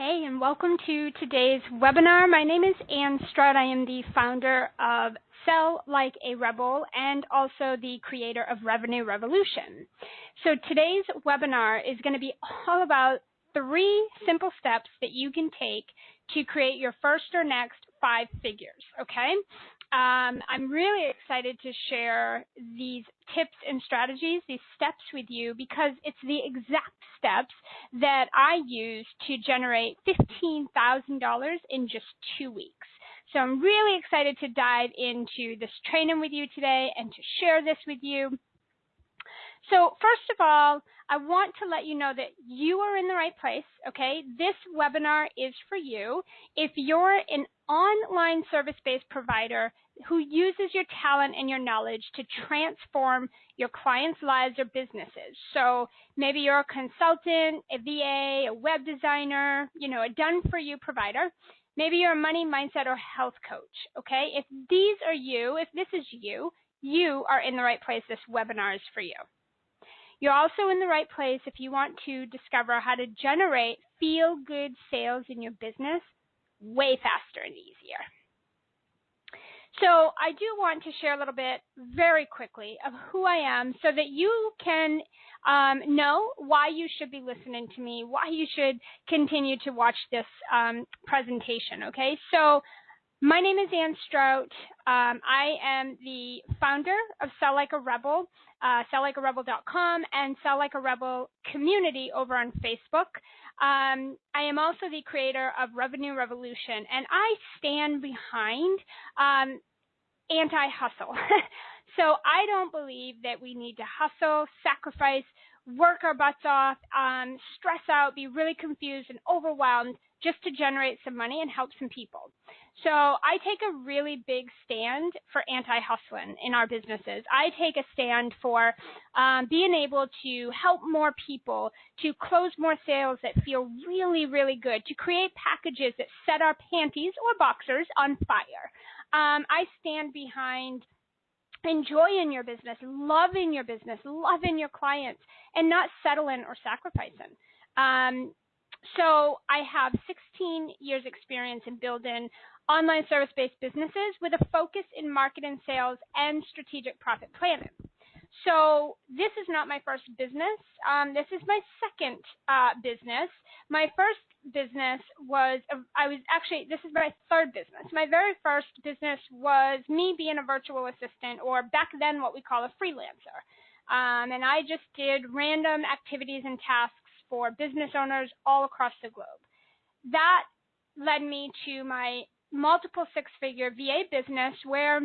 Hey, and welcome to today's webinar. My name is Ann Stroud. I am the founder of Sell Like a Rebel and also the creator of Revenue Revolution. So today's webinar is going to be all about 3 simple steps that you can take to create your first or next 5 figures, okay? I'm really excited to share these tips and strategies, these steps with you, because it's the exact steps that I use to generate $15,000 in just 2 weeks. So I'm really excited to dive into this training with you today and to share this with you. So first of all, I want to let you know that you are in the right place, okay? This webinar is for you. If you're an online service-based provider who uses your talent and your knowledge to transform your clients' lives or businesses. So maybe you're a consultant, a VA, a web designer, a done-for-you provider. Maybe you're a money, mindset, or health coach, okay? If these are you, if this is you, you are in the right place. This webinar is for you. You're also in the right place if you want to discover how to generate feel-good sales in your business way faster and easier. So I do want to share a little bit very quickly of who I am so that you can know why you should be listening to me, why you should continue to watch this presentation, okay? So my name is Ann Strout. I am the founder of Sell Like a Rebel, selllikearebel.com, and Sell Like a Rebel community over on Facebook. I am also the creator of Revenue Revolution, and I stand behind anti-hustle. So I don't believe that we need to hustle, sacrifice, work our butts off, stress out, be really confused and overwhelmed just to generate some money and help some people. So I take a really big stand for anti-hustling in our businesses. I take a stand for being able to help more people, to close more sales that feel really, really good, to create packages that set our panties or boxers on fire. I stand behind enjoying your business, loving your clients, and not settling or sacrificing. So I have 16 years experience in building online service-based businesses with a focus in marketing, sales, and strategic profit planning. So this is not my first business. This is my second business. My first business this is my third business. My very first business was me being a virtual assistant, or back then what we call a freelancer. And I just did random activities and tasks for business owners all across the globe. That led me to my multiple 6-figure VA business, where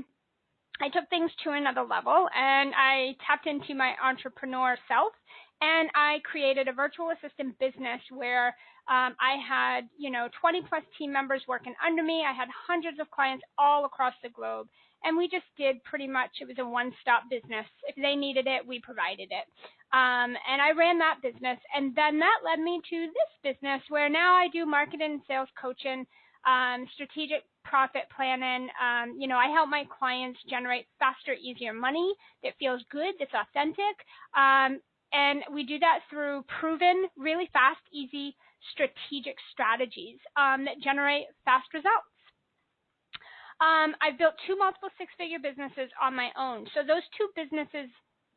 I took things to another level and I tapped into my entrepreneur self, and I created a virtual assistant business where I had, 20 plus team members working under me. I had hundreds of clients all across the globe, and we just did pretty much, it was a one-stop business. If they needed it, we provided it. And I ran that business, and then that led me to this business where now I do marketing and sales coaching, strategic profit planning. I help my clients generate faster, easier money that feels good, that's authentic. And we do that through proven, really fast, easy, strategic strategies that generate fast results. I've built 2 multiple 6-figure businesses on my own. So those 2 businesses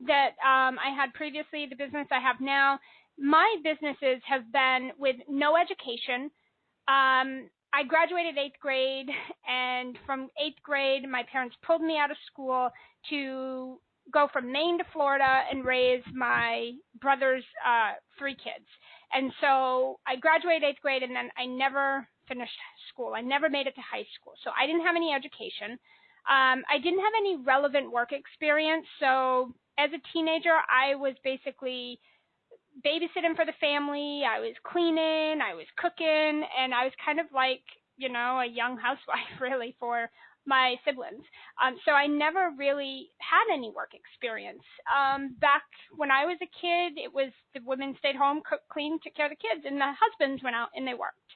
that I had previously, the business I have now, my businesses have been with no education. I graduated 8th grade, and from 8th grade, my parents pulled me out of school to go from Maine to Florida and raise my brother's 3 kids. And so I graduated 8th grade, and then I never finished school. I never made it to high school. So I didn't have any education. I didn't have any relevant work experience. So as a teenager, I was basically babysitting for the family. I was cleaning, I was cooking, and I was kind of like, a young housewife really for my siblings. So I never really had any work experience. Back when I was a kid, it was the women stayed home, cooked, cleaned, took care of the kids, and the husbands went out and they worked,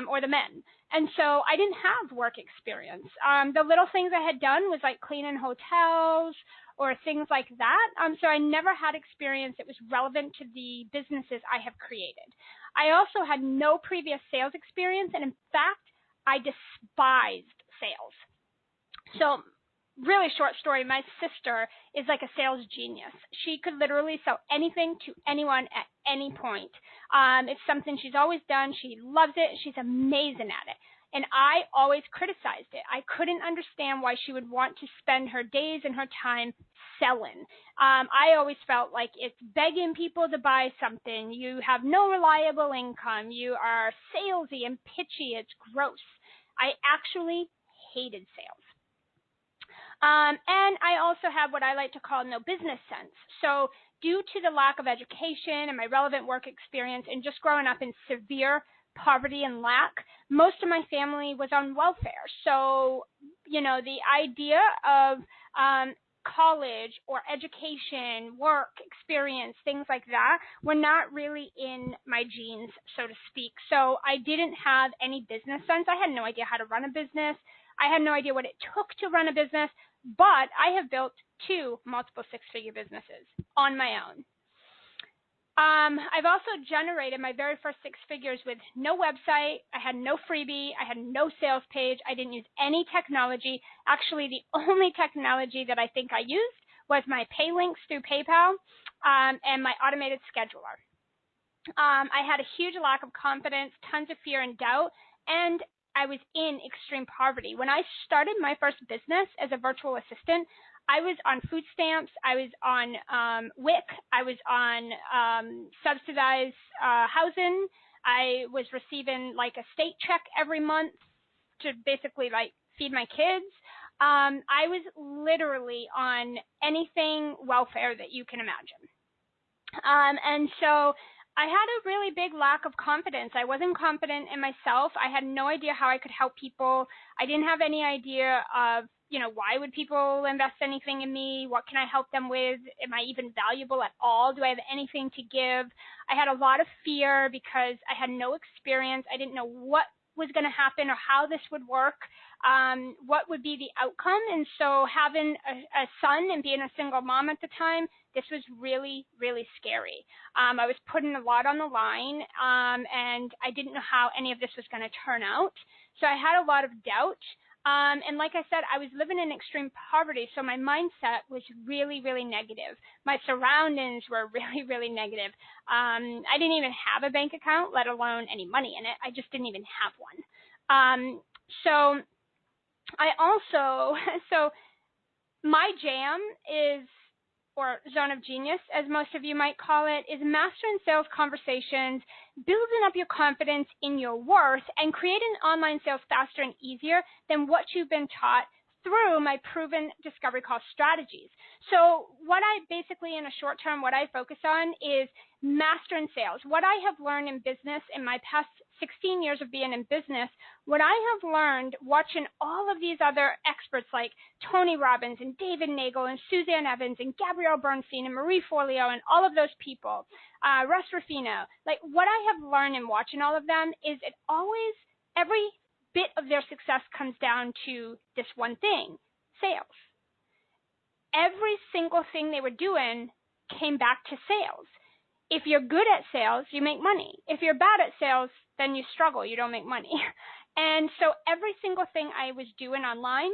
or the men. And so I didn't have work experience. The little things I had done was like cleaning hotels or things like that. So I never had experience that was relevant to the businesses I have created. I also had no previous sales experience, and in fact, I despised sales. So really short story, my sister is like a sales genius. She could literally sell anything to anyone at any point. It's something she's always done. She loves it. She's amazing at it. And I always criticized it. I couldn't understand why she would want to spend her days and her time selling. I always felt like it's begging people to buy something. You have no reliable income. You are salesy and pitchy. It's gross. I actually hated sales. And I also have what I like to call no business sense. So due to the lack of education and my relevant work experience and just growing up in severe poverty and lack, most of my family was on welfare. So, the idea of college or education, work experience, things like that were not really in my genes, so to speak. So I didn't have any business sense. I had no idea how to run a business. I had no idea what it took to run a business, but I have built 2 multiple six-figure businesses on my own. I've also generated my very first 6 figures with no website. I had no freebie. I had no sales page. I didn't use any technology. Actually, the only technology that I think I used was my pay links through PayPal and my automated scheduler. I had a huge lack of confidence, tons of fear and doubt, and I was in extreme poverty. When I started my first business as a virtual assistant, I was on food stamps. I was on WIC. I was on subsidized housing. I was receiving like a state check every month to basically like feed my kids. I was literally on anything welfare that you can imagine. And so I had a really big lack of confidence. I wasn't confident in myself. I had no idea how I could help people. I didn't have any idea of, why would people invest anything in me? What can I help them with? Am I even valuable at all? Do I have anything to give? I had a lot of fear because I had no experience. I didn't know what was going to happen or how this would work, what would be the outcome. And so having a son and being a single mom at the time, this was really, really scary. I was putting a lot on the line, and I didn't know how any of this was going to turn out. So I had a lot of doubt. And like I said, I was living in extreme poverty, so my mindset was really, really negative. My surroundings were really, really negative. I didn't even have a bank account, let alone any money in it. I just didn't even have one. So my jam is, or zone of genius, as most of you might call it, is mastering sales conversations, building up your confidence in your worth, and creating online sales faster and easier than what you've been taught through my proven discovery call strategies. So what I basically, in a short term, what I focus on is mastering sales. What I have learned in business in my past 16 years of being in business, what I have learned watching all of these other experts like Tony Robbins and David Nagel and Suzanne Evans and Gabrielle Bernstein and Marie Forleo and all of those people, Russ Ruffino, like what I have learned in watching all of them is it always, every bit of their success comes down to this one thing: sales. Every single thing they were doing came back to sales. If you're good at sales, you make money. If you're bad at sales, then you struggle. You don't make money. And so every single thing I was doing online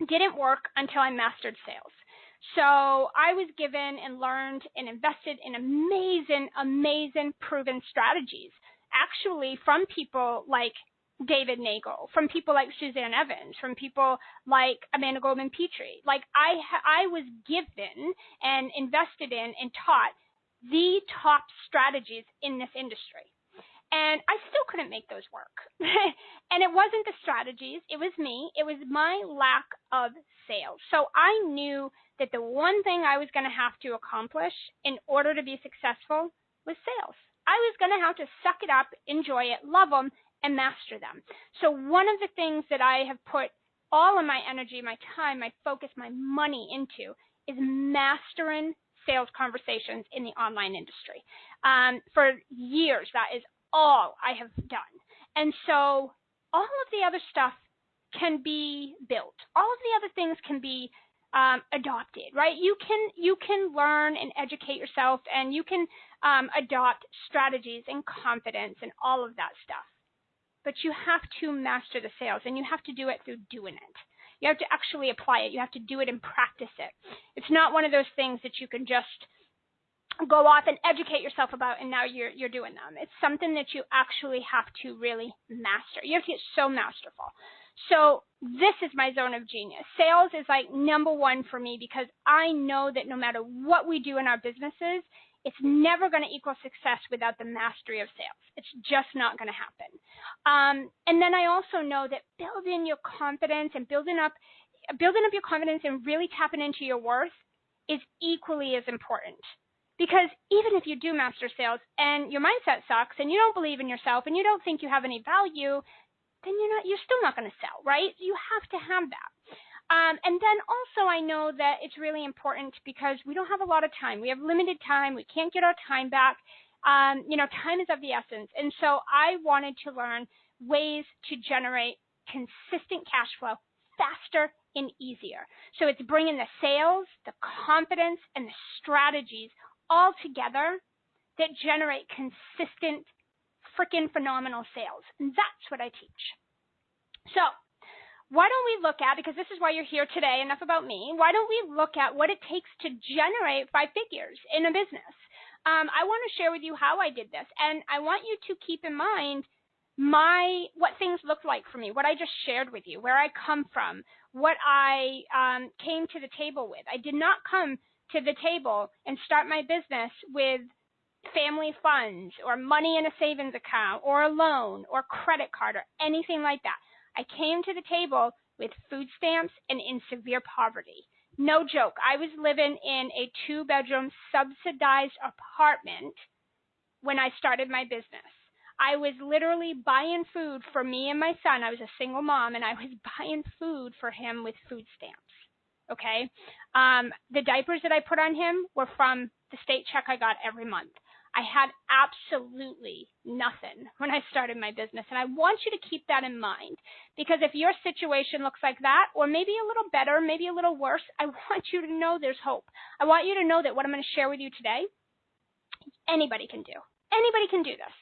didn't work until I mastered sales. So I was given and learned and invested in amazing, amazing proven strategies, actually from people like David Nagel, from people like Suzanne Evans, from people like Amanda Goldman Petrie. Like I was given and invested in and taught the top strategies in this industry. And I still couldn't make those work. And it wasn't the strategies, it was me. It was my lack of sales. So I knew that the one thing I was going to have to accomplish in order to be successful was sales. I was going to have to suck it up, enjoy it, love them, and master them. So one of the things that I have put all of my energy, my time, my focus, my money into is mastering sales conversations in the online industry. For years, that is all I have done. And so all of the other stuff can be built. All of the other things can be adopted, right? You can learn and educate yourself, and you can adopt strategies and confidence and all of that stuff. But you have to master the sales, and you have to do it through doing it. You have to actually apply it. You have to do it and practice it. It's not one of those things that you can just go off and educate yourself about and now you're doing them. It's something that you actually have to really master. You have to get so masterful. So this is my zone of genius. Sales is like number one for me because I know that no matter what we do in our businesses, it's never going to equal success without the mastery of sales. It's just not going to happen. And then I also know that building your confidence and building up your confidence and really tapping into your worth is equally as important. Because even if you do master sales and your mindset sucks and you don't believe in yourself and you don't think you have any value, then you're still not going to sell, right? You have to have that. And then also I know that it's really important because we don't have a lot of time. We have limited time. We can't get our time back. Time is of the essence. And so I wanted to learn ways to generate consistent cash flow faster and easier. So it's bringing the sales, the confidence, and the strategies all together that generate consistent, freaking phenomenal sales. And that's what I teach. So why don't we look at, because this is why you're here today, enough about me, why don't we look at what it takes to generate 5 figures in a business? I want to share with you how I did this, and I want you to keep in mind what things looked like for me, what I just shared with you, where I come from, what I came to the table with. I did not come to the table and start my business with family funds or money in a savings account or a loan or credit card or anything like that. I came to the table with food stamps and in severe poverty. No joke. I was living in a 2-bedroom subsidized apartment when I started my business. I was literally buying food for me and my son. I was a single mom, and I was buying food for him with food stamps. Okay? The diapers that I put on him were from the state check I got every month. I had absolutely nothing when I started my business, and I want you to keep that in mind, because if your situation looks like that, or maybe a little better, maybe a little worse, I want you to know there's hope. I want you to know that what I'm going to share with you today, anybody can do. Anybody can do this.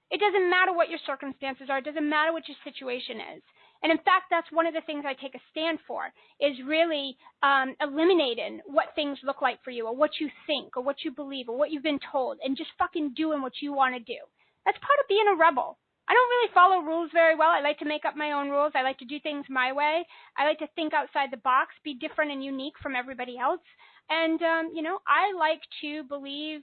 It doesn't matter what your circumstances are. It doesn't matter what your situation is. And in fact, that's one of the things I take a stand for, is really eliminating what things look like for you, or what you think, or what you believe, or what you've been told, and just fucking doing what you want to do. That's part of being a rebel. I don't really follow rules very well. I like to make up my own rules. I like to do things my way. I like to think outside the box, be different and unique from everybody else. And, I like to believe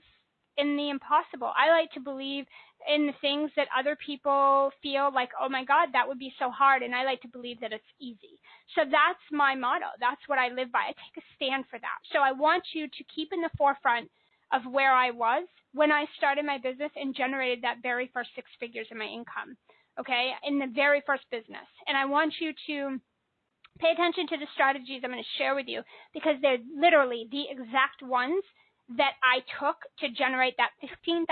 in the impossible. I like to believe in the things that other people feel like, oh my God, that would be so hard. And I like to believe that it's easy. So that's my motto. That's what I live by. I take a stand for that. So I want you to keep in the forefront of where I was when I started my business and generated that very first 6 figures in my income, okay, in the very first business. And I want you to pay attention to the strategies I'm going to share with you, because they're literally the exact ones that I took to generate that $15,000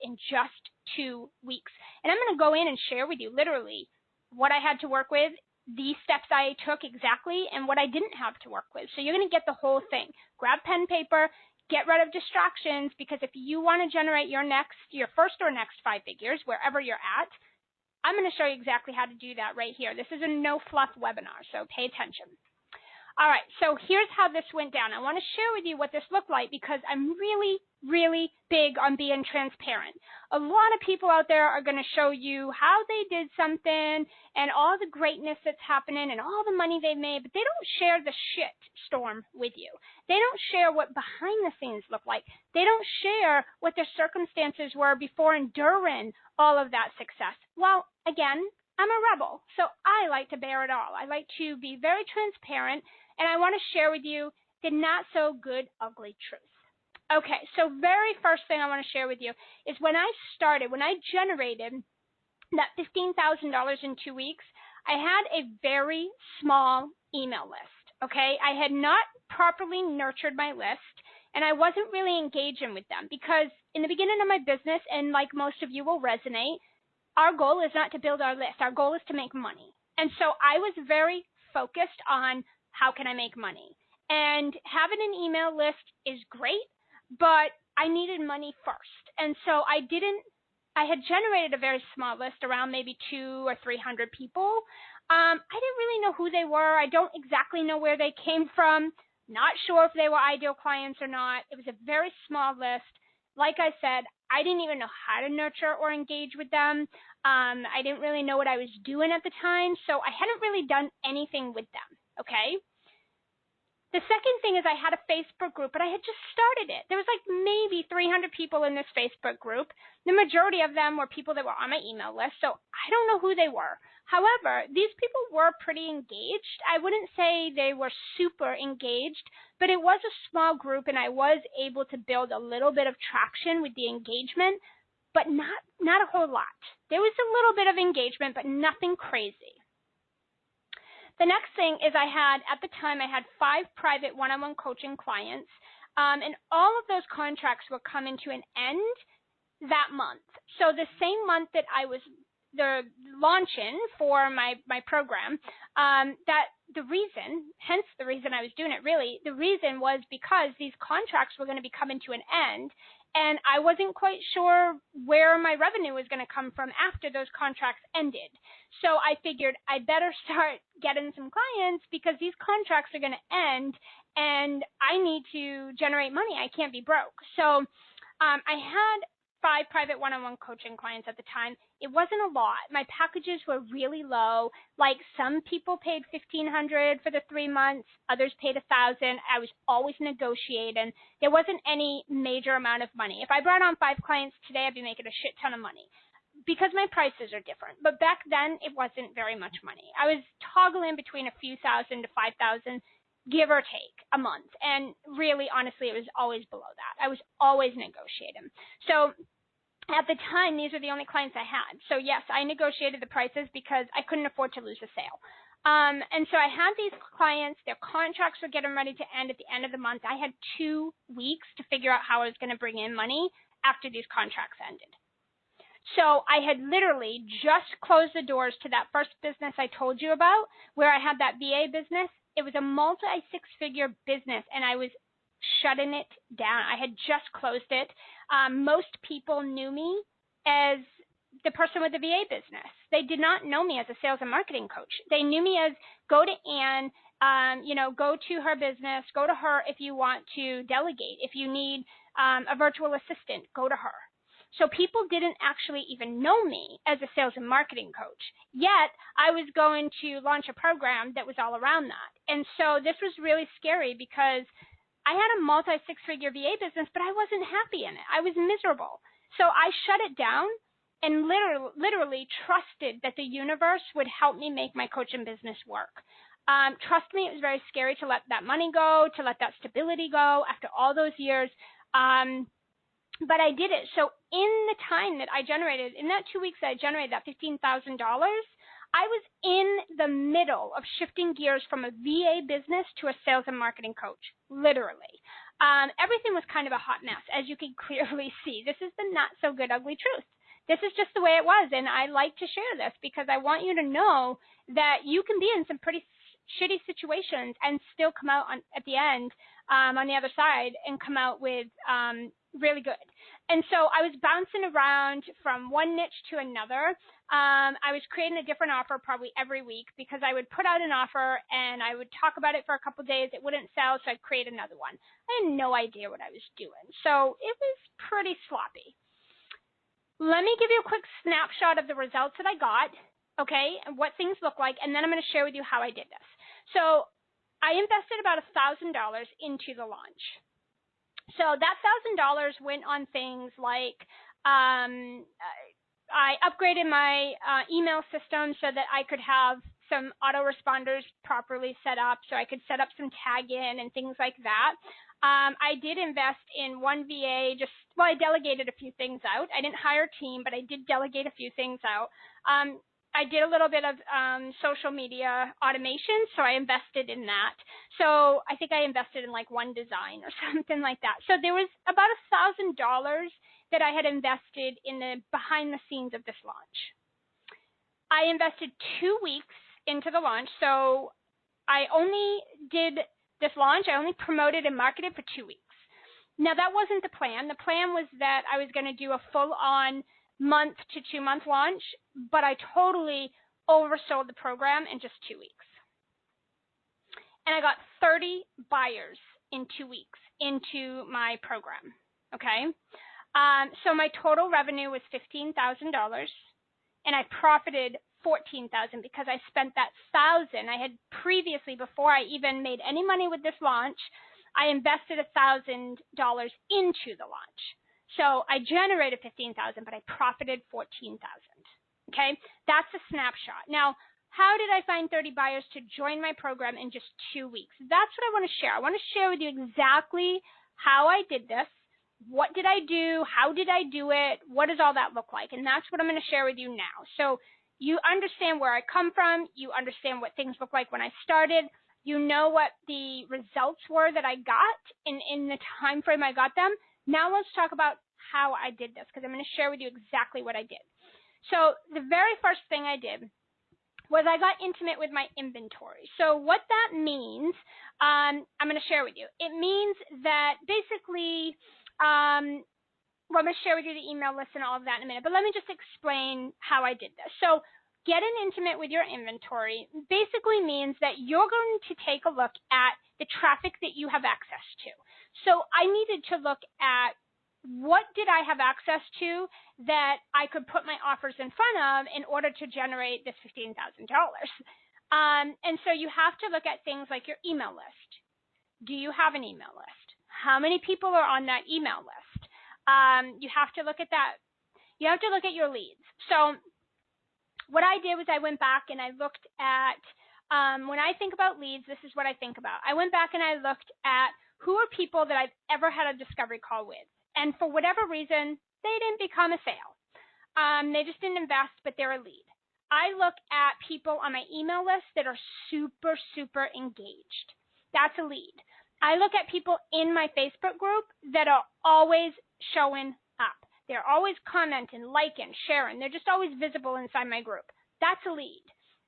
in just 2 weeks. And I'm going to go in and share with you literally what I had to work with, the steps I took exactly, and what I didn't have to work with. So you're going to get the whole thing. Grab pen, paper, get rid of distractions, because if you want to generate your first or next 5 figures, wherever you're at, I'm going to show you exactly how to do that right here. This is a no fluff webinar, so pay attention. All right, so here's how this went down. I want to share with you what this looked like, because I'm really, really big on being transparent. A lot of people out there are going to show you how they did something and all the greatness that's happening and all the money they made, but they don't share the shit storm with you. They don't share what behind the scenes look like. They don't share what their circumstances were before and during all of that success. Well, again, I'm a rebel, so I like to bear it all. I like to be very transparent, and I want to share with you the not so good, ugly truth. Okay, so very first thing I want to share with you is when I generated that $15,000 in 2 weeks, I had a very small email list, okay? I had not properly nurtured my list, and I wasn't really engaging with them, because in the beginning of my business, and like most of you will resonate, our goal is not to build our list. Our goal is to make money. And so I was very focused on how can I make money. And having an email list is great, but I needed money first. And so I had generated a very small list, around maybe 200 or 300 people. I didn't really know who they were. I don't exactly know where they came from. Not sure if they were ideal clients or not. It was a very small list. Like I said, I didn't even know how to nurture or engage with them. I didn't really know what I was doing at the time, so I hadn't really done anything with them, okay? The second thing is I had a Facebook group, but I had just started it. There was like maybe 300 people in this Facebook group. The majority of them were people that were on my email list, so I don't know who they were. However, these people were pretty engaged. I wouldn't say they were super engaged, but it was a small group, and I was able to build a little bit of traction with the engagement, but not a whole lot. There was a little bit of engagement, but nothing crazy. The next thing is at the time, I had 5 private one-on-one coaching clients, and all of those contracts were coming to an end that month. So the same month that I was launching for my program, the reason I was doing it really, the reason was because these contracts were going to be coming to an end, and I wasn't quite sure where my revenue was going to come from after those contracts ended. So I figured I better start getting some clients because these contracts are going to end, and I need to generate money. I can't be broke. So I had 5 private one-on-one coaching clients at the time. It wasn't a lot. My packages were really low. Like, some people paid $1,500 for the 3 months. Others paid $1,000. I was always negotiating. There wasn't any major amount of money. If I brought on 5 clients today, I'd be making a shit ton of money because my prices are different. But back then, it wasn't very much money. I was toggling between a few thousand to 5,000, give or take, a month. And really, honestly, it was always below that. I was always negotiating. So at the time, these were the only clients I had. So yes, I negotiated the prices because I couldn't afford to lose a sale. And so I had these clients, their contracts were getting ready to end at the end of the month. I had 2 weeks to figure out how I was going to bring in money after these contracts ended. So I had literally just closed the doors to that first business I told you about, where I had that VA business. It was a multi-6-figure business, and I was shutting it down. I had just closed it. Most people knew me as the person with the VA business. They did not know me as a sales and marketing coach. They knew me as, go to Ann, go to her business, go to her if you want to delegate. If you need a virtual assistant, go to her. So people didn't actually even know me as a sales and marketing coach. Yet I was going to launch a program that was all around that. And so this was really scary because I had a multi-6-figure VA business, but I wasn't happy in it. I was miserable. So I shut it down and literally trusted that the universe would help me make my coaching business work. Trust me, it was very scary to let that money go, to let that stability go after all those years. But I did it. So in the time that I generated, in that 2 weeks that I generated that $15,000, I was in the middle of shifting gears from a VA business to a sales and marketing coach, literally. Everything was kind of a hot mess, as you can clearly see. This is the not so good, ugly truth. This is just the way it was, and I like to share this because I want you to know that you can be in some pretty shitty situations and still come out at the end, on the other side, and come out with really good. And so I was bouncing around from one niche to another. I was creating a different offer probably every week because I would put out an offer and I would talk about it for a couple of days. It wouldn't sell, so I'd create another one. I had no idea what I was doing. So it was pretty sloppy. Let me give you a quick snapshot of the results that I got, okay, and what things look like, and then I'm going to share with you how I did this. So I invested about $1,000 into the launch. So that $1,000 went on things like I upgraded my email system so that I could have some autoresponders properly set up, so I could set up some tag-in and things like that. I did invest in one VA, I delegated a few things out. I didn't hire a team, but I did delegate a few things out. I did a little bit of social media automation, so I invested in that. So I think I invested in like one design or something like that. So there was about $1,000 that I had invested in the behind the scenes of this launch. I invested 2 weeks into the launch, so I only did this launch, I only promoted and marketed for 2 weeks. Now, that wasn't the plan. The plan was that I was going to do a full-on month to 2-month launch, but I totally oversold the program in just 2 weeks. And I got 30 buyers in 2 weeks into my program, okay? So my total revenue was $15,000, and I profited $14,000 because I spent that $1,000 I had previously, before I even made any money with this launch, I invested $1,000 into the launch. So I generated $15,000, but I profited $14,000. Okay, that's a snapshot. Now, how did I find 30 buyers to join my program in just 2 weeks? That's what I want to share. I want to share with you exactly how I did this. What did I do? How did I do it? What does all that look like? And that's what I'm going to share with you now. So you understand where I come from. You understand what things look like when I started. You know what the results were that I got in the time frame I got them. Now let's talk about how I did this, because I'm going to share with you exactly what I did. So the very first thing I did was I got intimate with my inventory. So what that means, I'm going to share with you. It means that basically, well, I'm going to share with you the email list and all of that in a minute, but let me just explain how I did this. So getting intimate with your inventory basically means that you're going to take a look at the traffic that you have access to. So I needed to look at what did I have access to that I could put my offers in front of in order to generate this $15,000. And so you have to look at things like your email list. Do you have an email list? How many people are on that email list? You have to look at that. You have to look at your leads. So what I did was I went back and I looked at, when I think about leads, this is what I think about. I went back and I looked at who are people that I've ever had a discovery call with. And for whatever reason, they didn't become a sale. They just didn't invest, but they're a lead. I look at people on my email list that are super, super engaged. That's a lead. I look at people in my Facebook group that are always showing up. They're always commenting, liking, sharing. They're just always visible inside my group. That's a lead.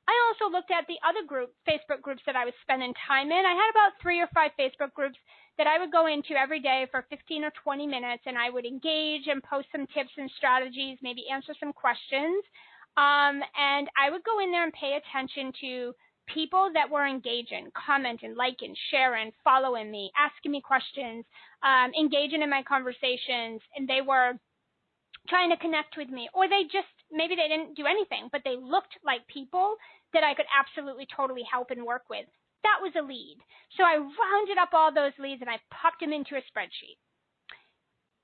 I also looked at the other Facebook groups that I was spending time in. I had about 3 or 5 Facebook groups that I would go into every day for 15 or 20 minutes, and I would engage and post some tips and strategies, maybe answer some questions. And I would go in there and pay attention to people that were engaging, commenting, liking, sharing, following me, asking me questions, engaging in my conversations, and they were trying to connect with me, or maybe they didn't do anything, but they looked like people that I could absolutely totally help and work with. That was a lead. So I rounded up all those leads and I popped them into a spreadsheet.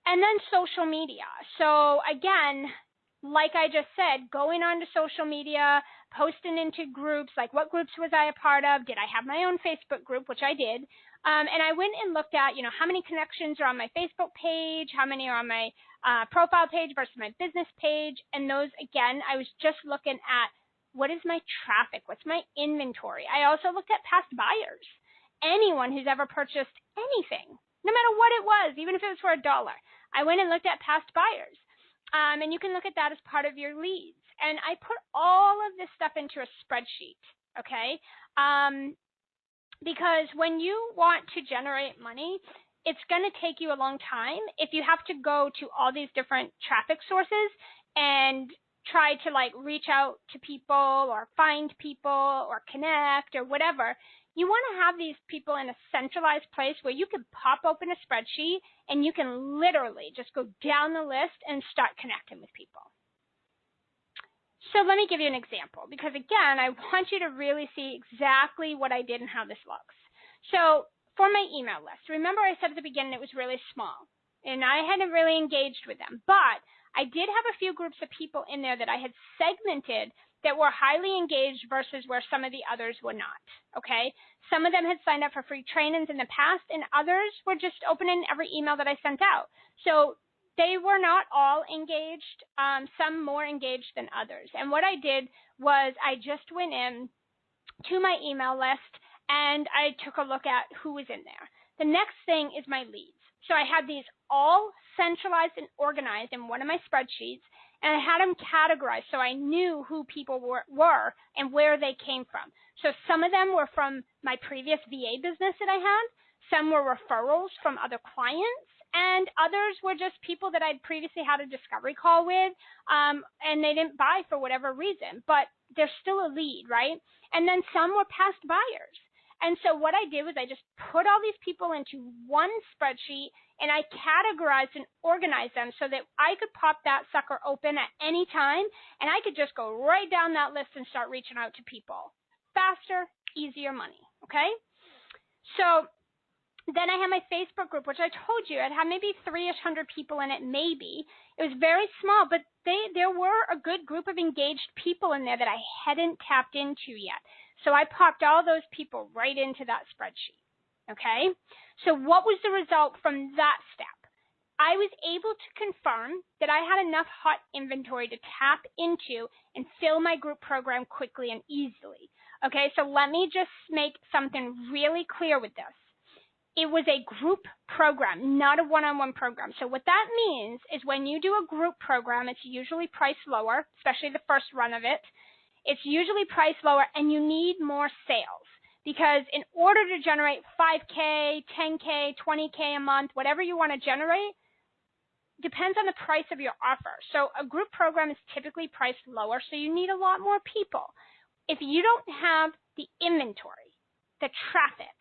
And then social media. So again, like I just said, going on to social media, posting into groups, like what groups was I a part of? Did I have my own Facebook group, which I did? And I went and looked at, how many connections are on my Facebook page, how many are on my profile page versus my business page. And those, again, I was just looking at what is my traffic, what's my inventory. I also looked at past buyers, anyone who's ever purchased anything, no matter what it was, even if it was for $1. I went and looked at past buyers. And you can look at that as part of your leads. And I put all of this stuff into a spreadsheet, okay? Because when you want to generate money, it's going to take you a long time if you have to go to all these different traffic sources and try to reach out to people or find people or connect or whatever. You want to have these people in a centralized place where you can pop open a spreadsheet and you can literally just go down the list and start connecting with people. So let me give you an example, because again, I want you to really see exactly what I did and how this looks. So for my email list, remember I said at the beginning it was really small and I hadn't really engaged with them, but I did have a few groups of people in there that I had segmented that were highly engaged versus where some of the others were not, okay? Some of them had signed up for free trainings in the past, and others were just opening every email that I sent out. So they were not all engaged, some more engaged than others. And what I did was I just went in to my email list, and I took a look at who was in there. The next thing is my leads. So I had these all centralized and organized in one of my spreadsheets, and I had them categorized so I knew who people were and where they came from. So some of them were from my previous VA business that I had. Some were referrals from other clients, and others were just people that I'd previously had a discovery call with, and they didn't buy for whatever reason, but they're still a lead, right? And then some were past buyers. And so what I did was I just put all these people into one spreadsheet, and I categorized and organized them so that I could pop that sucker open at any time, and I could just go right down that list and start reaching out to people. Faster, easier money, okay? So then I had my Facebook group, which I told you it had maybe 300 people in it, maybe. It was very small, but there were a good group of engaged people in there that I hadn't tapped into yet. So I popped all those people right into that spreadsheet, okay? So what was the result from that step? I was able to confirm that I had enough hot inventory to tap into and fill my group program quickly and easily, okay? So let me just make something really clear with this. It was a group program, not a one-on-one program. So what that means is when you do a group program, it's usually priced lower, especially the first run of it. It's usually priced lower, and you need more sales because in order to generate 5K, 10K, 20K a month, whatever you want to generate, depends on the price of your offer. So a group program is typically priced lower, so you need a lot more people. If you don't have the inventory, the traffic,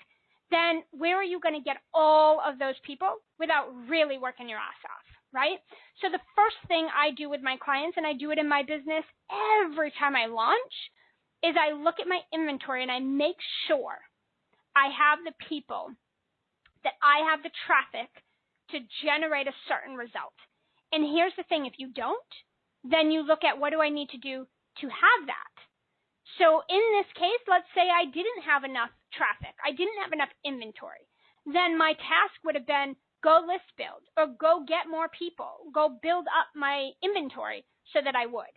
then where are you going to get all of those people without really working your ass off, right? So the first thing I do with my clients, and I do it in my business every time I launch, is I look at my inventory and I make sure I have the people, that I have the traffic to generate a certain result. And here's the thing, if you don't, then you look at what do I need to do to have that. So in this case, let's say I didn't have enough traffic. I didn't have enough inventory. Then my task would have been go list build or go get more people, go build up my inventory so that I would.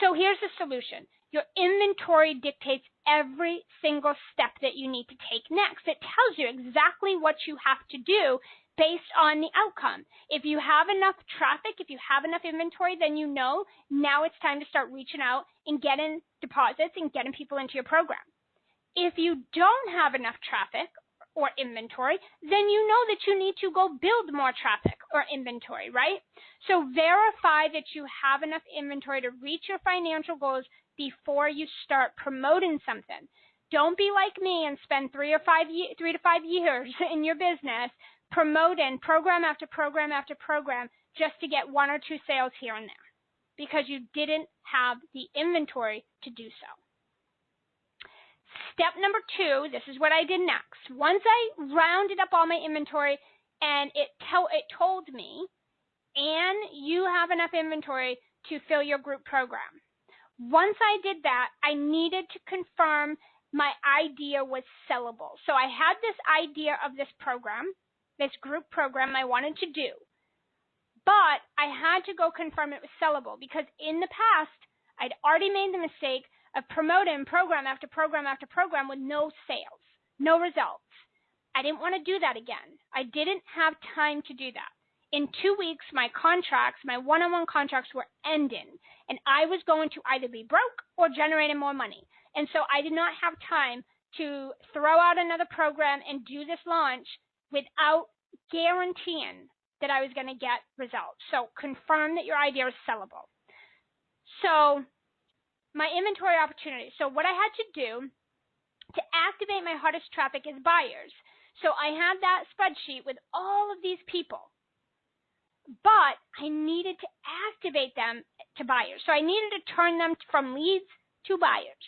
So here's the solution. Your inventory dictates every single step that you need to take next. It tells you exactly what you have to do based on the outcome. If you have enough traffic, if you have enough inventory, then you know now it's time to start reaching out and getting deposits and getting people into your program. If you don't have enough traffic or inventory, then you know that you need to go build more traffic or inventory, right? So verify that you have enough inventory to reach your financial goals before you start promoting something. Don't be like me and spend 3 to 5 years in your business promoting program after program after program just to get 1 or 2 sales here and there because you didn't have the inventory to do so. Step number 2, this is what I did next. Once I rounded up all my inventory and it told me, and you have enough inventory to fill your group program. Once I did that, I needed to confirm my idea was sellable. So I had this idea of this program, this group program I wanted to do, but I had to go confirm it was sellable because in the past, I'd already made the mistake of promoting program after program after program with no sales, no results. I didn't want to do that again. I didn't have time to do that. In 2 weeks, my contracts, my one-on-one contracts were ending, and I was going to either be broke or generating more money. And so I did not have time to throw out another program and do this launch without guaranteeing that I was going to get results. So confirm that your idea is sellable. So my inventory opportunity. So what I had to do to activate my hottest traffic is buyers. So I had that spreadsheet with all of these people, but I needed to activate them to buyers. So I needed to turn them from leads to buyers.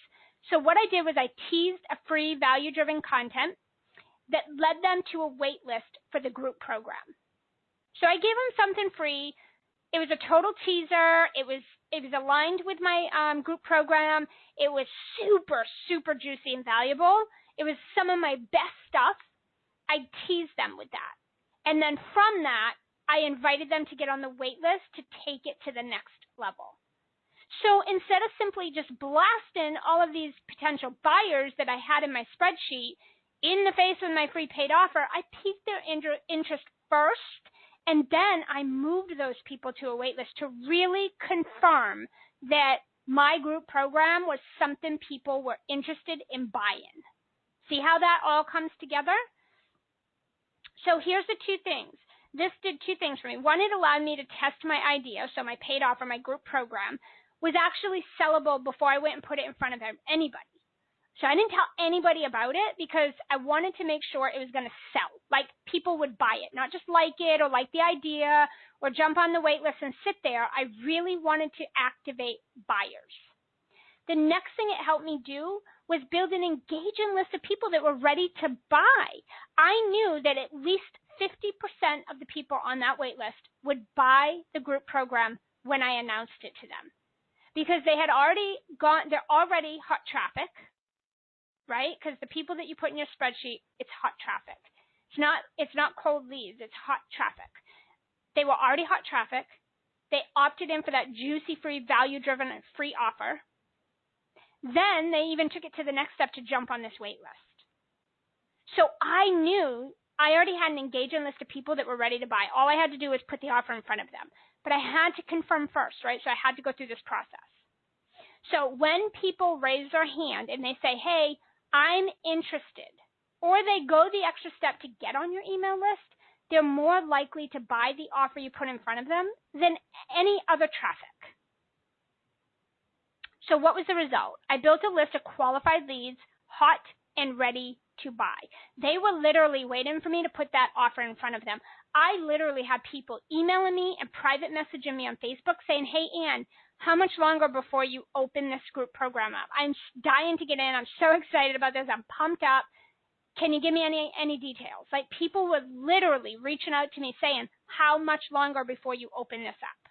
So what I did was I teased a free value-driven content that led them to a wait list for the group program. So I gave them something free. It was a total teaser. It was aligned with my group program. It was super, super juicy and valuable. It was some of my best stuff. I teased them with that. And then from that, I invited them to get on the wait list to take it to the next level. So instead of simply just blasting all of these potential buyers that I had in my spreadsheet in the face of my free paid offer, I piqued their interest first And then I moved those people to a wait list to really confirm that my group program was something people were interested in buying. See how that all comes together? So here's the two things. This did two things for me. One, it allowed me to test my idea, so my paid offer, my group program, was actually sellable before I went and put it in front of anybody. So I didn't tell anybody about it because I wanted to make sure it was going to sell. Like people would buy it, not just like it or like the idea or jump on the wait list and sit there. I really wanted to activate buyers. The next thing it helped me do was build an engaging list of people that were ready to buy. I knew that at least 50% of the people on that wait list would buy the group program when I announced it to them because they had already they're already hot traffic. Right? Because the people that you put in your spreadsheet, it's hot traffic. It's not cold leads, it's hot traffic. They were already hot traffic. They opted in for that juicy, free, value-driven, free offer. Then they even took it to the next step to jump on this wait list. So I knew I already had an engaging list of people that were ready to buy. All I had to do was put the offer in front of them. But I had to confirm first, right? So I had to go through this process. So when people raise their hand and they say, hey, I'm interested, or they go the extra step to get on your email list, they're more likely to buy the offer you put in front of them than any other traffic. So what was the result? I built a list of qualified leads, hot and ready to buy. They were literally waiting for me to put that offer in front of them. I literally had people emailing me and private messaging me on Facebook saying, hey, Ann, how much longer before you open this group program up? I'm dying to get in. I'm so excited about this. I'm pumped up. Can you give me any details? Like people were literally reaching out to me saying, how much longer before you open this up?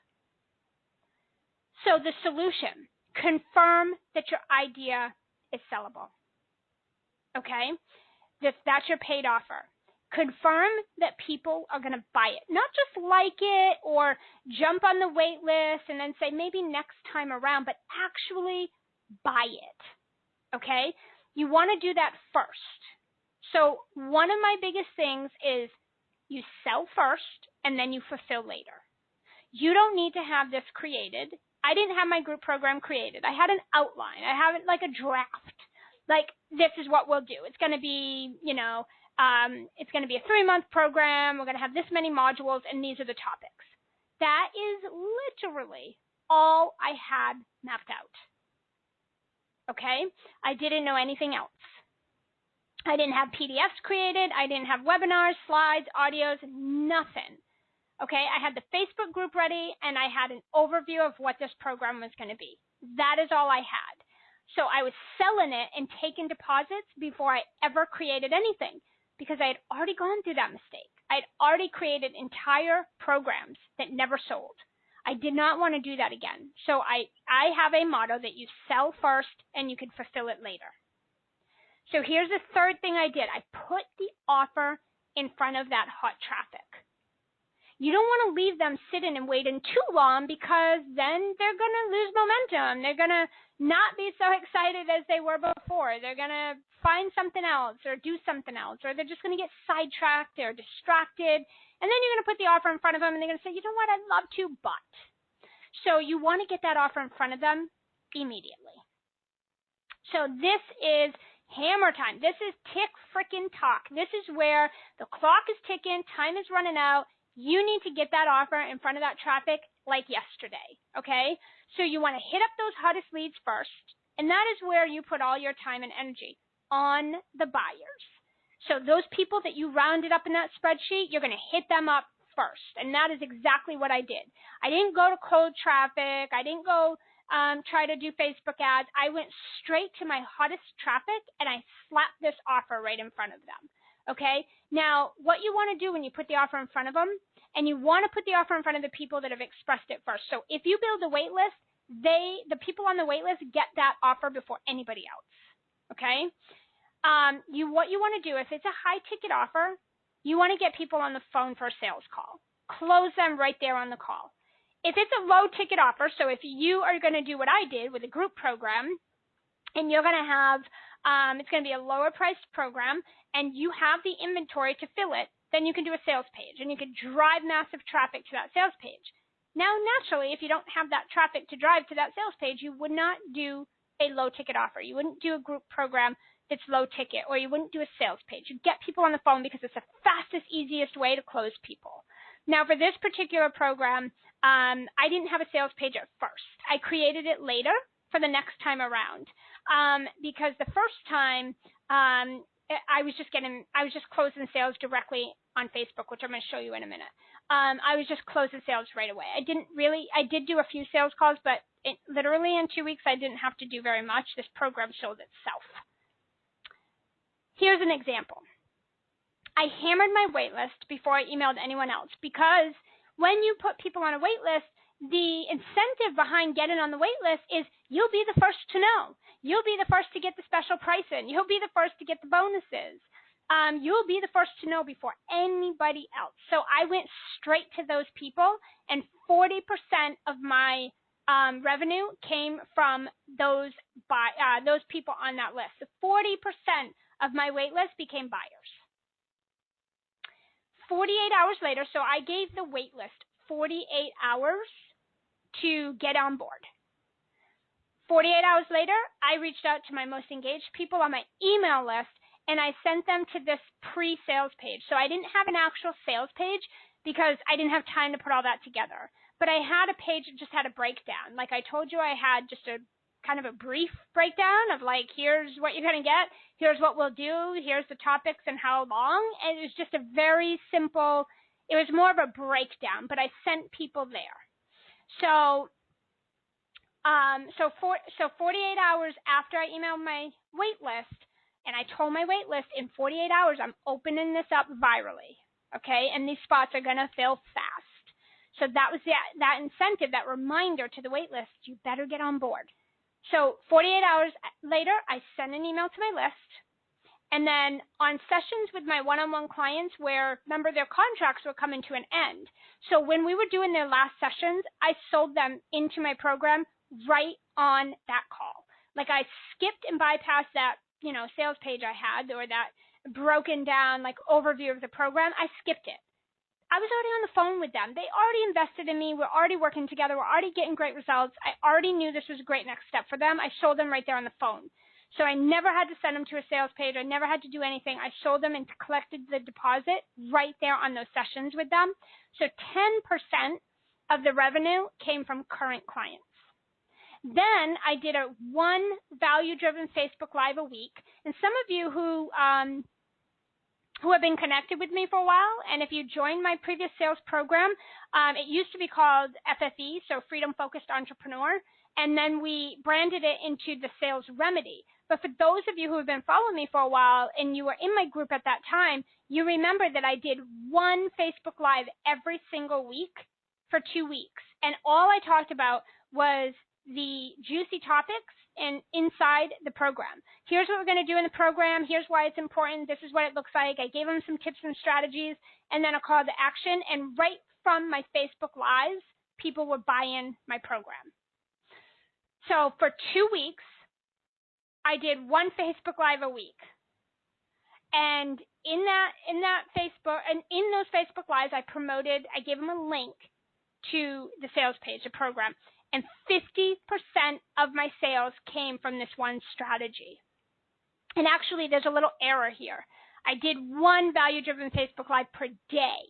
So the solution, confirm that your idea is sellable. Okay? That's your paid offer. Confirm that people are going to buy it, not just like it or jump on the wait list and then say maybe next time around, but actually buy it, okay? You want to do that first. So one of my biggest things is you sell first and then you fulfill later. You don't need to have this created. I didn't have my group program created. I had an outline. I have it like a draft. Like this is what we'll do. It's going to be, it's going to be a 3-month program. We're going to have this many modules, and these are the topics. That is literally all I had mapped out. Okay? I didn't know anything else. I didn't have PDFs created. I didn't have webinars, slides, audios, nothing. Okay? I had the Facebook group ready, and I had an overview of what this program was going to be. That is all I had. So I was selling it and taking deposits before I ever created anything because I had already gone through that mistake. I had already created entire programs that never sold. I did not want to do that again. So I have a motto that you sell first and you can fulfill it later. So here's the third thing I did. I put the offer in front of that hot traffic. You don't want to leave them sitting and waiting too long because then they're going to lose momentum. They're going to not be so excited as they were before. They're going to find something else or do something else, or they're just going to get sidetracked or distracted. And then you're going to put the offer in front of them and they're going to say, you know what, I'd love to, but. So you want to get that offer in front of them immediately. So this is hammer time. This is tick frickin' tock. This is where the clock is ticking, time is running out. You need to get that offer in front of that traffic like yesterday, okay? So you want to hit up those hottest leads first, and that is where you put all your time and energy on the buyers. So those people that you rounded up in that spreadsheet, you're going to hit them up first, and that is exactly what I did. I didn't go to cold traffic. I didn't go try to do Facebook ads. I went straight to my hottest traffic, and I slapped this offer right in front of them. Okay, now what you want to do when you put the offer in front of them, and you want to put the offer in front of the people that have expressed it first. So if you build a wait list, the people on the wait list get that offer before anybody else. Okay, what you want to do, if it's a high ticket offer, you want to get people on the phone for a sales call. Close them right there on the call. If it's a low ticket offer, so if you are going to do what I did with a group program, and you're going to have, it's going to be a lower priced program, and you have the inventory to fill it, then you can do a sales page, and you can drive massive traffic to that sales page. Now, naturally, if you don't have that traffic to drive to that sales page, you would not do a low-ticket offer. You wouldn't do a group program that's low-ticket, or you wouldn't do a sales page. You get people on the phone because it's the fastest, easiest way to close people. Now, for this particular program, I didn't have a sales page at first. I created it later for the next time around because the first time I was just closing sales directly on Facebook, which I'm going to show you in a minute. I was just closing sales right away. I did do a few sales calls, but literally in 2 weeks, I didn't have to do very much. This program showed itself. Here's an example. I hammered my wait list before I emailed anyone else because when you put people on a wait list, the incentive behind getting on the wait list is you'll be the first to know. You'll be the first to get the special pricing. You'll be the first to get the bonuses. You'll be the first to know before anybody else. So I went straight to those people, and 40% of my revenue came from those people on that list. So 40% of my wait list became buyers. 48 hours later, so I gave the wait list 48 hours to get on board. 48 hours later, I reached out to my most engaged people on my email list, and I sent them to this pre-sales page. So I didn't have an actual sales page because I didn't have time to put all that together. But I had a page that just had a breakdown. Like I told you, I had just a kind of a brief breakdown of like, here's what you're going to get, here's what we'll do, here's the topics and how long. And it was just a very simple, it was more of a breakdown, but I sent people there. So 48 hours after I emailed my wait list, and I told my wait list in 48 hours, I'm opening this up virally, okay? And these spots are going to fill fast. So that was that incentive, that reminder to the wait list, you better get on board. So 48 hours later, I send an email to my list. And then on sessions with my one-on-one clients where, remember, their contracts were coming to an end. So when we were doing their last sessions, I sold them into my program right on that call. Like I skipped and bypassed that, sales page I had, or that broken down like overview of the program. I skipped it. I was already on the phone with them. They already invested in me. We're already working together. We're already getting great results. I already knew this was a great next step for them. I sold them right there on the phone. So I never had to send them to a sales page. I never had to do anything. I sold them and collected the deposit right there on those sessions with them. So 10% of the revenue came from current clients. Then I did a one value-driven Facebook Live a week. And some of you who have been connected with me for a while, and if you joined my previous sales program, it used to be called FFE, so Freedom Focused Entrepreneur, and then we branded it into the Sales Remedy. But for those of you who have been following me for a while and you were in my group at that time, you remember that I did one Facebook Live every single week for 2 weeks, and all I talked about was the juicy topics and inside the program. Here's what we're going to do in the program. Here's why it's important. This is what it looks like. I gave them some tips and strategies and then a call to action. And right from my Facebook Lives, people were buying my program. So for 2 weeks, I did one Facebook Live a week. And in that Facebook, and in those Facebook Lives, I gave them a link to the sales page, the program. And 50% of my sales came from this one strategy. And actually, there's a little error here. I did one value-driven Facebook Live per day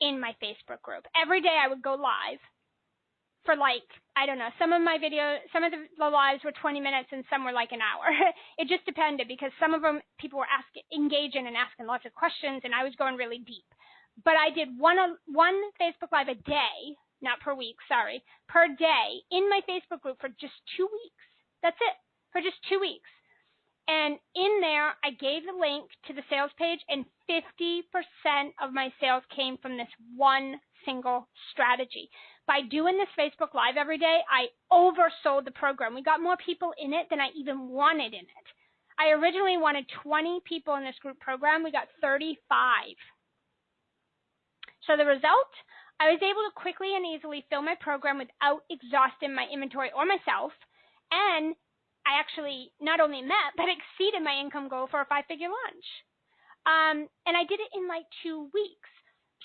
in my Facebook group. Every day I would go live for some of the lives were 20 minutes and some were like an hour. It just depended because some of them people were engaging and asking lots of questions, and I was going really deep. But I did one Facebook Live a day. Not per week, sorry, per day in my Facebook group for just 2 weeks. That's it, for just 2 weeks. And in there, I gave the link to the sales page, and 50% of my sales came from this one single strategy. By doing this Facebook Live every day, I oversold the program. We got more people in it than I even wanted in it. I originally wanted 20 people in this group program. We got 35. So the result? I was able to quickly and easily fill my program without exhausting my inventory or myself, and I actually not only met but exceeded my income goal for a 5-figure launch. And I did it in like 2 weeks.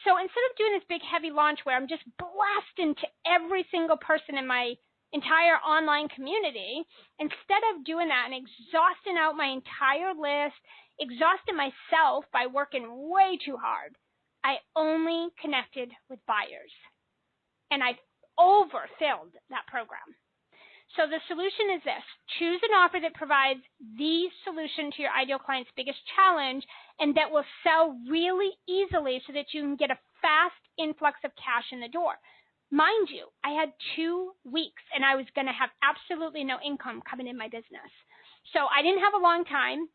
So instead of doing this big heavy launch where I'm just blasting to every single person in my entire online community, instead of doing that and exhausting out my entire list, exhausting myself by working way too hard, I only connected with buyers. And I overfilled that program. So the solution is this. Choose an offer that provides the solution to your ideal client's biggest challenge and that will sell really easily so that you can get a fast influx of cash in the door. Mind you, I had 2 weeks and I was going to have absolutely no income coming in my business. So I didn't have a long time,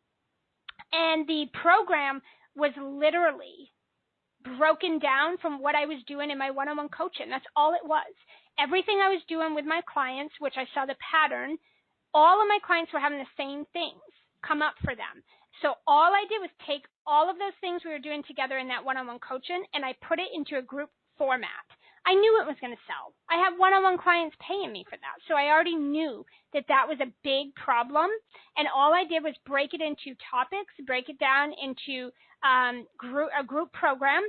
and the program was literally broken down from what I was doing in my one-on-one coaching. That's all it was. Everything I was doing with my clients, which I saw the pattern, all of my clients were having the same things come up for them. So all I did was take all of those things we were doing together in that one-on-one coaching, and I put it into a group format. I knew it was going to sell. I have one-on-one clients paying me for that. So I already knew that that was a big problem. And all I did was break it into topics, break it down into a group program.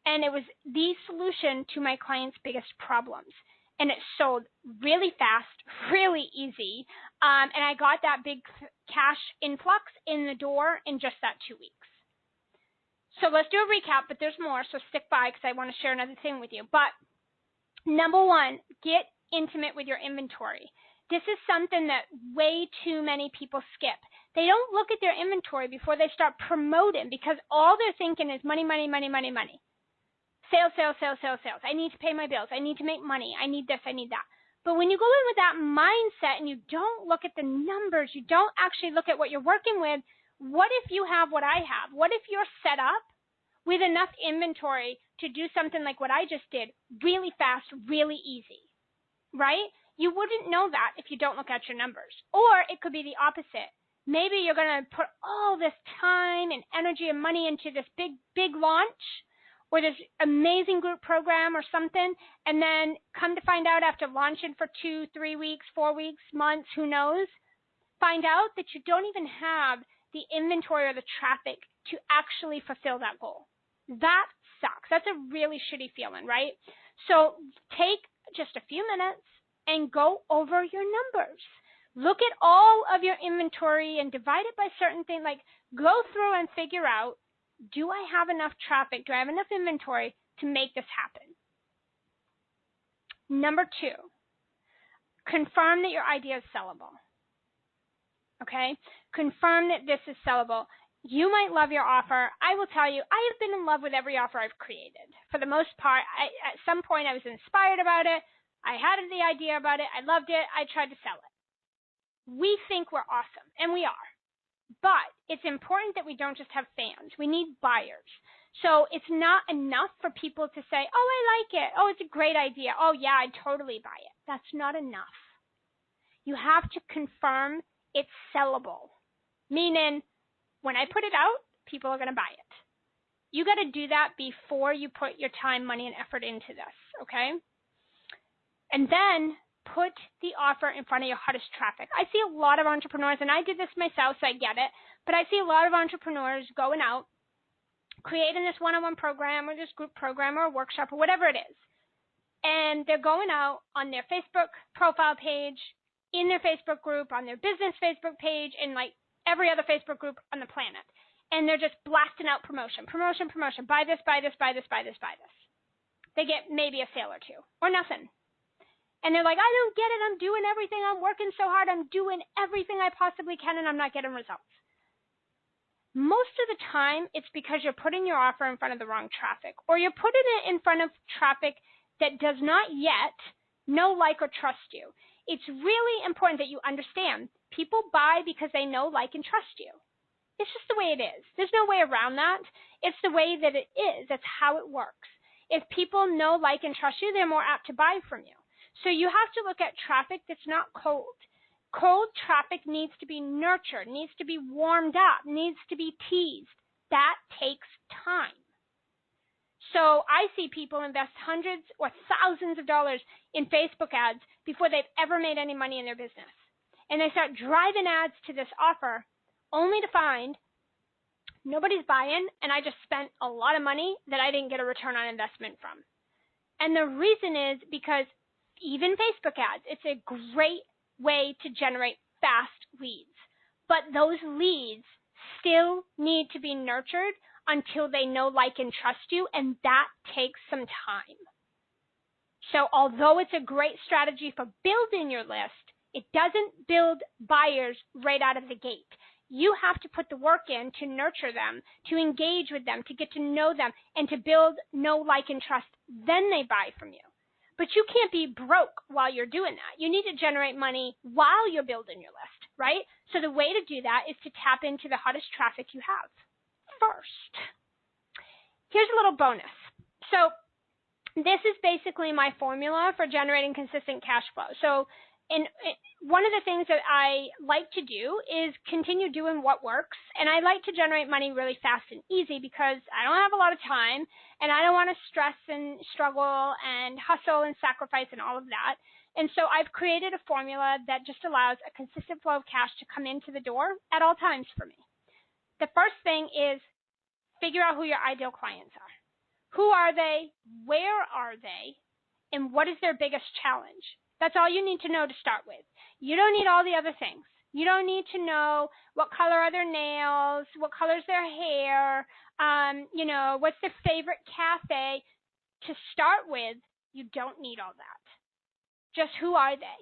And it was the solution to my clients' biggest problems. And it sold really fast, really easy. And I got that big cash influx in the door in just that 2 weeks. So let's do a recap, but there's more. So stick by because I want to share another thing with you. But number one, get intimate with your inventory. This is something that way too many people skip. They don't look at their inventory before they start promoting because all they're thinking is money, money, money, money, money. Sales, sales, sales, sales, sales. I need to pay my bills. I need to make money. I need this. I need that. But when you go in with that mindset and you don't look at the numbers, you don't actually look at what you're working with, what if you have what I have? What if you're set up with enough inventory to do something like what I just did, really fast, really easy, right? You wouldn't know that if you don't look at your numbers. Or it could be the opposite. Maybe you're going to put all this time and energy and money into this big, big launch, or this amazing group program or something, and then come to find out after launching for 2, 3 weeks, 4 weeks, months, who knows, find out that you don't even have the inventory or the traffic to actually fulfill that goal. That sucks. That's a really shitty feeling, right? So take just a few minutes and go over your numbers. Look at all of your inventory and divide it by certain things. Like go through and figure out, do I have enough traffic? Do I have enough inventory to make this happen? Number 2, confirm that your idea is sellable. Okay? Confirm that this is sellable. You might love your offer. I will tell you, I have been in love with every offer I've created. For the most part, at some point I was inspired about it. I had the idea about it. I loved it. I tried to sell it. We think we're awesome, and we are. But it's important that we don't just have fans. We need buyers. So it's not enough for people to say, oh, I like it. Oh, it's a great idea. Oh, yeah, I'd totally buy it. That's not enough. You have to confirm it's sellable, meaning when I put it out, people are going to buy it. You got to do that before you put your time, money, and effort into this, okay? And then put the offer in front of your hottest traffic. I see a lot of entrepreneurs, and I did this myself, so I get it, but I see a lot of entrepreneurs going out, creating this one-on-one program or this group program or a workshop or whatever it is, and they're going out on their Facebook profile page, in their Facebook group, on their business Facebook page, and like every other Facebook group on the planet, and they're just blasting out promotion, promotion, promotion, buy this, buy this, buy this, buy this, buy this. They get maybe a sale or two or nothing. And they're like, I don't get it. I'm doing everything. I'm working so hard. I'm doing everything I possibly can, and I'm not getting results. Most of the time, it's because you're putting your offer in front of the wrong traffic, or you're putting it in front of traffic that does not yet know, like, or trust you. It's really important that you understand people buy because they know, like, and trust you. It's just the way it is. There's no way around that. It's the way that it is. That's how it works. If people know, like, and trust you, they're more apt to buy from you. So you have to look at traffic that's not cold. Cold traffic needs to be nurtured, needs to be warmed up, needs to be teased. That takes time. So I see people invest hundreds or thousands of dollars in Facebook ads before they've ever made any money in their business. And they start driving ads to this offer only to find Nobody's buying, and I just spent a lot of money that I didn't get a return on investment from. And the reason is because even Facebook ads, it's a great way to generate fast leads. But those leads still need to be nurtured until they know, like, and trust you, and that takes some time. So although it's a great strategy for building your list, it doesn't build buyers right out of the gate. You have to put the work in to nurture them, to engage with them, to get to know them, and to build know, like, and trust. Then they buy from you. But you can't be broke while you're doing that. You need to generate money while you're building your list, right? So the way to do that is to tap into the hottest traffic you have first. Here's a little bonus. So this is basically my formula for generating consistent cash flow. So one of the things that I like to do is continue doing what works, and I like to generate money really fast and easy because I don't have a lot of time, and I don't want to stress and struggle and hustle and sacrifice and all of that. And so I've created a formula that just allows a consistent flow of cash to come into the door at all times for me. The first thing is figure out who your ideal clients are. Who are they? Where are they? And what is their biggest challenge? That's all you need to know to start with. You don't need all the other things. You don't need to know what color are their nails, what color is their hair, what's their favorite cafe. To start with, you don't need all that. Just who are they?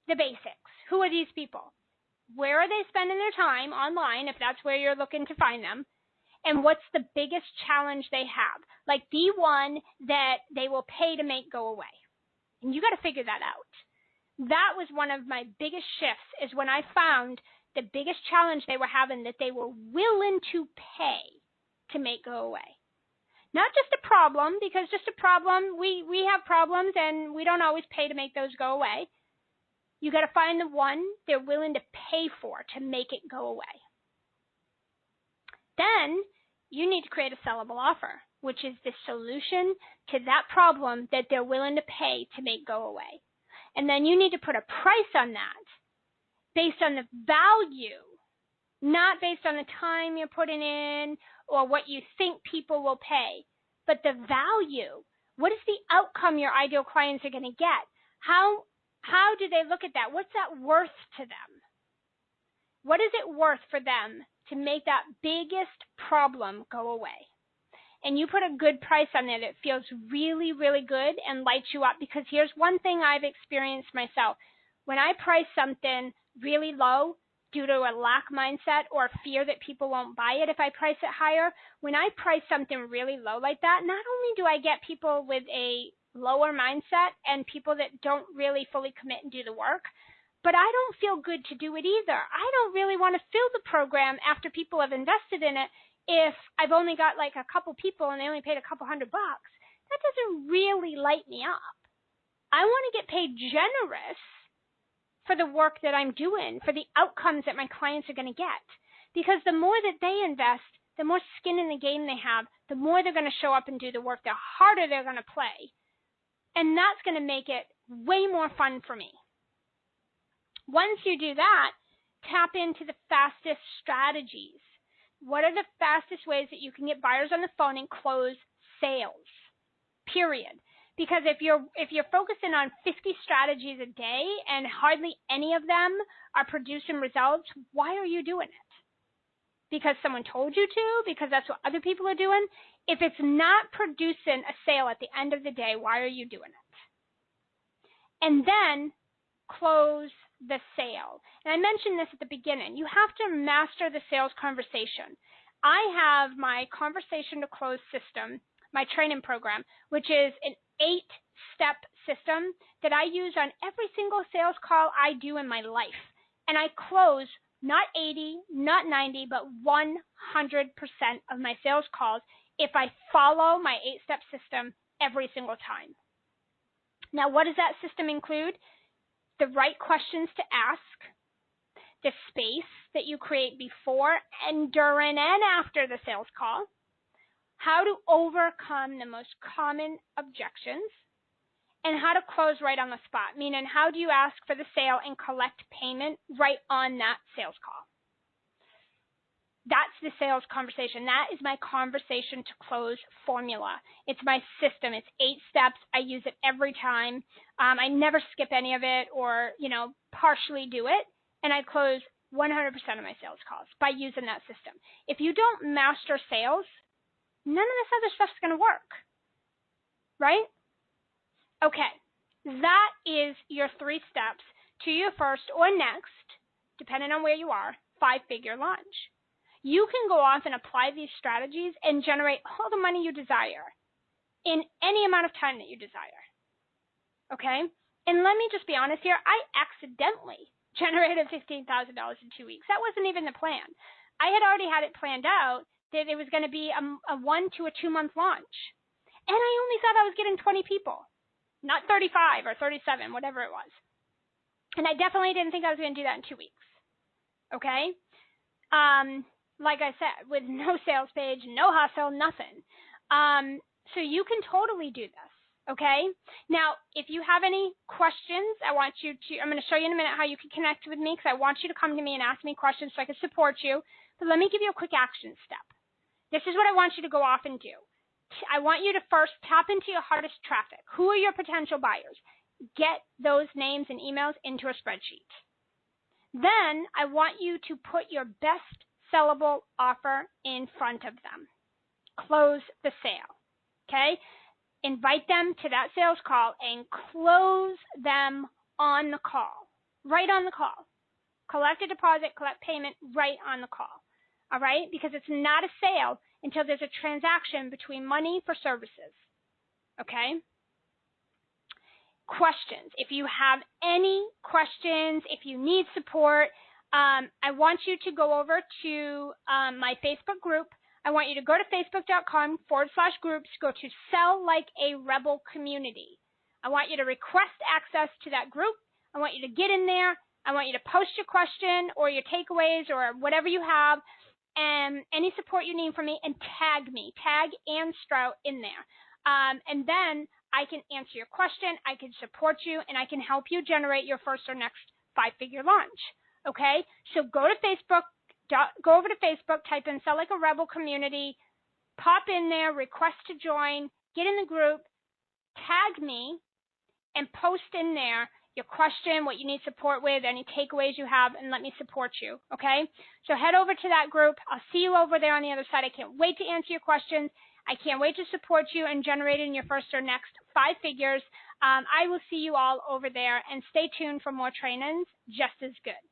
The basics. Who are these people? Where are they spending their time online, if that's where you're looking to find them? And what's the biggest challenge they have? Like the one that they will pay to make go away. And you got to figure that out. That was one of my biggest shifts, is when I found the biggest challenge they were having that they were willing to pay to make go away. Not just a problem, because just a problem, we have problems and we don't always pay to make those go away. You got to find the one they're willing to pay for to make it go away. Then you need to create a sellable offer, which is the solution to that problem that they're willing to pay to make go away. And then you need to put a price on that based on the value, not based on the time you're putting in or what you think people will pay, but the value. What is the outcome your ideal clients are going to get? How do they look at that? What's that worth to them? What is it worth for them to make that biggest problem go away? And you put a good price on there that feels really, really good and lights you up. Because here's one thing I've experienced myself. When I price something really low due to a lack mindset or fear that people won't buy it if I price it higher, when I price something really low like that, not only do I get people with a lower mindset and people that don't really fully commit and do the work, but I don't feel good to do it either. I don't really want to fill the program after people have invested in it if I've only got like a couple people and they only paid a couple $100. That doesn't really light me up. I want to get paid generous for the work that I'm doing, for the outcomes that my clients are going to get. Because the more that they invest, the more skin in the game they have, the more they're going to show up and do the work, the harder they're going to play. And that's going to make it way more fun for me. Once you do that, tap into the fastest strategies. What are the fastest ways that you can get buyers on the phone and close sales? Period. Because if you're focusing on 50 strategies a day and hardly any of them are producing results, why are you doing it? Because someone told you to? Because that's what other people are doing? If it's not producing a sale at the end of the day, why are you doing it? And then close the sale. And I mentioned this at the beginning. You have to master the sales conversation. I have my conversation to close system, my training program, which is an 8-step system that I use on every single sales call I do in my life. And I close not 80, not 90, but 100% of my sales calls if I follow my 8-step system every single time. Now, what does that system include? The right questions to ask, the space that you create before and during and after the sales call, how to overcome the most common objections, and how to close right on the spot, meaning how do you ask for the sale and collect payment right on that sales call. That's the sales conversation. That is my conversation to close formula. It's my system. It's 8 steps. I use it every time. I never skip any of it or, partially do it. And I close 100% of my sales calls by using that system. If you don't master sales, none of this other stuff's going to work. Right? Okay. That is your 3 steps to your first or next, depending on where you are, 5-figure launch. You can go off and apply these strategies and generate all the money you desire in any amount of time that you desire. Okay? And let me just be honest here. I accidentally generated $15,000 in 2 weeks. That wasn't even the plan. I had already had it planned out that it was going to be a 1 to a 2 month launch. And I only thought I was getting 20 people, not 35 or 37, whatever it was. And I definitely didn't think I was going to do that in 2 weeks. Okay? Like I said, with no sales page, no hustle, nothing. So you can totally do this, okay? Now, if you have any questions, I'm going to show you in a minute how you can connect with me because I want you to come to me and ask me questions so I can support you. But let me give you a quick action step. This is what I want you to go off and do. I want you to first tap into your hardest traffic. Who are your potential buyers? Get those names and emails into a spreadsheet. Then I want you to put your best sellable offer in front of them. Close the sale. Okay? Invite them to that sales call and close them on the call. Right on the call. Collect a deposit, collect payment right on the call. All right? Because it's not a sale until there's a transaction between money for services. Okay? Questions. If you have any questions, if you need support, I want you to go over to my Facebook group. I want you to go to facebook.com/groups, go to Sell Like a Rebel Community. I want you to request access to that group. I want you to get in there. I want you to post your question or your takeaways or whatever you have and any support you need from me and tag me. Tag Ann Strout in there. And then I can answer your question, I can support you, and I can help you generate your first or next 5-figure launch. Okay? So go to Facebook, go over to Facebook, type in Sell Like a Rebel Community, pop in there, request to join, get in the group, tag me, and post in there your question, what you need support with, any takeaways you have, and let me support you. Okay? So head over to that group. I'll see you over there on the other side. I can't wait to answer your questions. I can't wait to support you in generating your first or next 5 figures. I will see you all over there, and stay tuned for more trainings just as good.